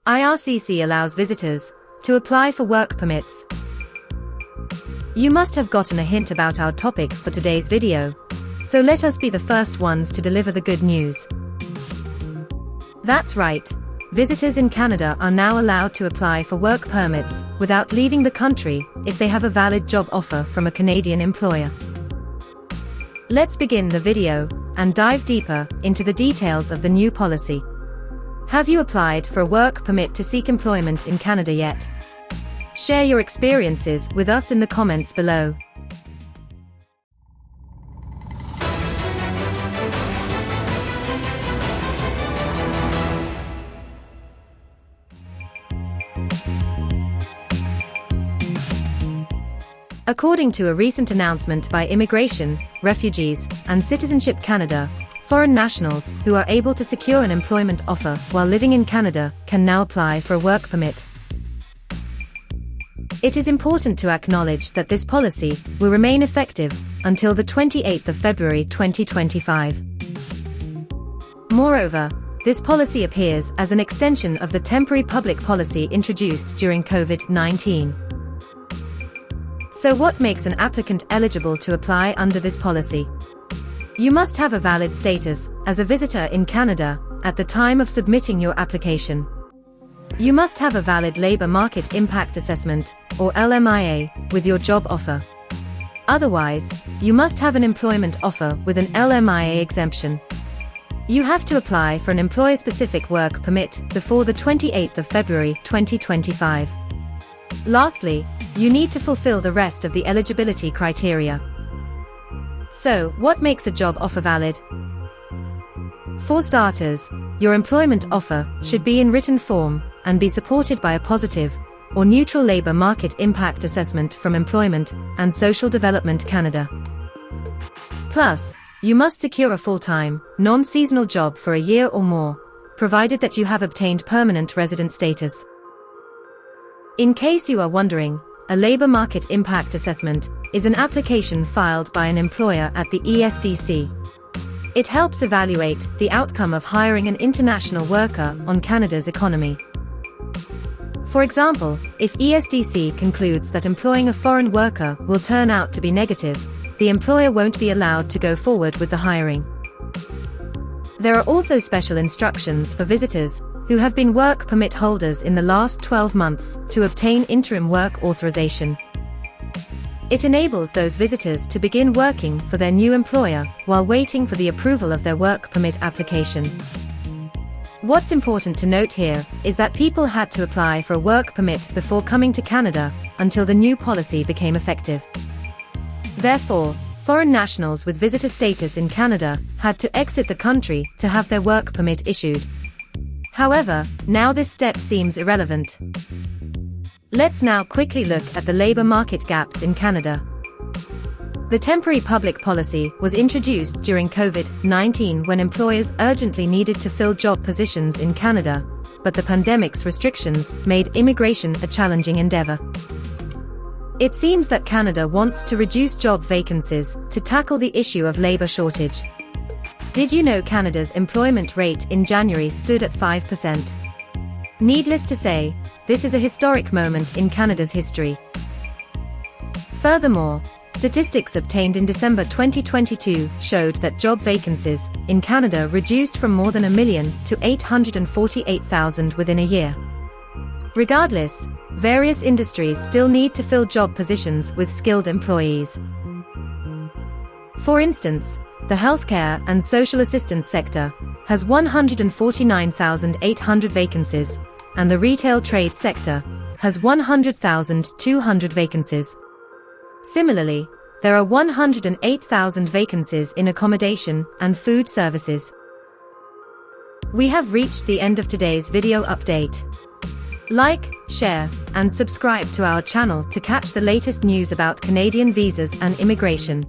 IRCC allows visitors to apply for work permits. You must have gotten a hint about our topic for today's video, so let us be the first ones to deliver the good news. That's right, visitors in Canada are now allowed to apply for work permits without leaving the country if they have a valid job offer from a Canadian employer. Let's begin the video and dive deeper into the details of the new policy. Have you applied for a work permit to seek employment in Canada yet? Share your experiences with us in the comments below. According to a recent announcement by Immigration, Refugees, and Citizenship Canada, foreign nationals who are able to secure an employment offer while living in Canada can now apply for a work permit. It is important to acknowledge that this policy will remain effective until the 28th of February 2025. Moreover, this policy appears as an extension of the temporary public policy introduced during COVID-19. So what makes an applicant eligible to apply under this policy? You must have a valid status as a visitor in Canada at the time of submitting your application. You must have a valid Labour Market Impact Assessment, or LMIA, with your job offer. Otherwise, you must have an employment offer with an LMIA exemption. You have to apply for an employer-specific work permit before the 28th of February 2025. Lastly, you need to fulfill the rest of the eligibility criteria. So, what makes a job offer valid? For starters, your employment offer should be in written form and be supported by a positive or neutral Labour Market Impact Assessment from Employment and Social Development Canada. Plus, you must secure a full-time, non-seasonal job for a year or more, provided that you have obtained permanent resident status. In case you are wondering, a Labour Market Impact Assessment is an application filed by an employer at the ESDC. It helps evaluate the outcome of hiring an international worker on Canada's economy. For example, if ESDC concludes that employing a foreign worker will turn out to be negative, the employer won't be allowed to go forward with the hiring. There are also special instructions for visitors who have been work permit holders in the last 12 months to obtain interim work authorization. It enables those visitors to begin working for their new employer while waiting for the approval of their work permit application. What's important to note here is that people had to apply for a work permit before coming to Canada until the new policy became effective. Therefore, foreign nationals with visitor status in Canada had to exit the country to have their work permit issued. However, now this step seems irrelevant. Let's now quickly look at the labour market gaps in Canada. The temporary public policy was introduced during COVID-19 when employers urgently needed to fill job positions in Canada, but the pandemic's restrictions made immigration a challenging endeavour. It seems that Canada wants to reduce job vacancies to tackle the issue of labour shortage. Did you know Canada's employment rate in January stood at 5%? Needless to say, this is a historic moment in Canada's history. Furthermore, statistics obtained in December 2022 showed that job vacancies in Canada reduced from more than 1 million to 848,000 within a year. Regardless, various industries still need to fill job positions with skilled employees. For instance, the healthcare and social assistance sector has 149,800 vacancies, and the retail trade sector has 100,200 vacancies. Similarly, there are 108,000 vacancies in accommodation and food services. We have reached the end of today's video update. Like, share, and subscribe to our channel to catch the latest news about Canadian visas and immigration.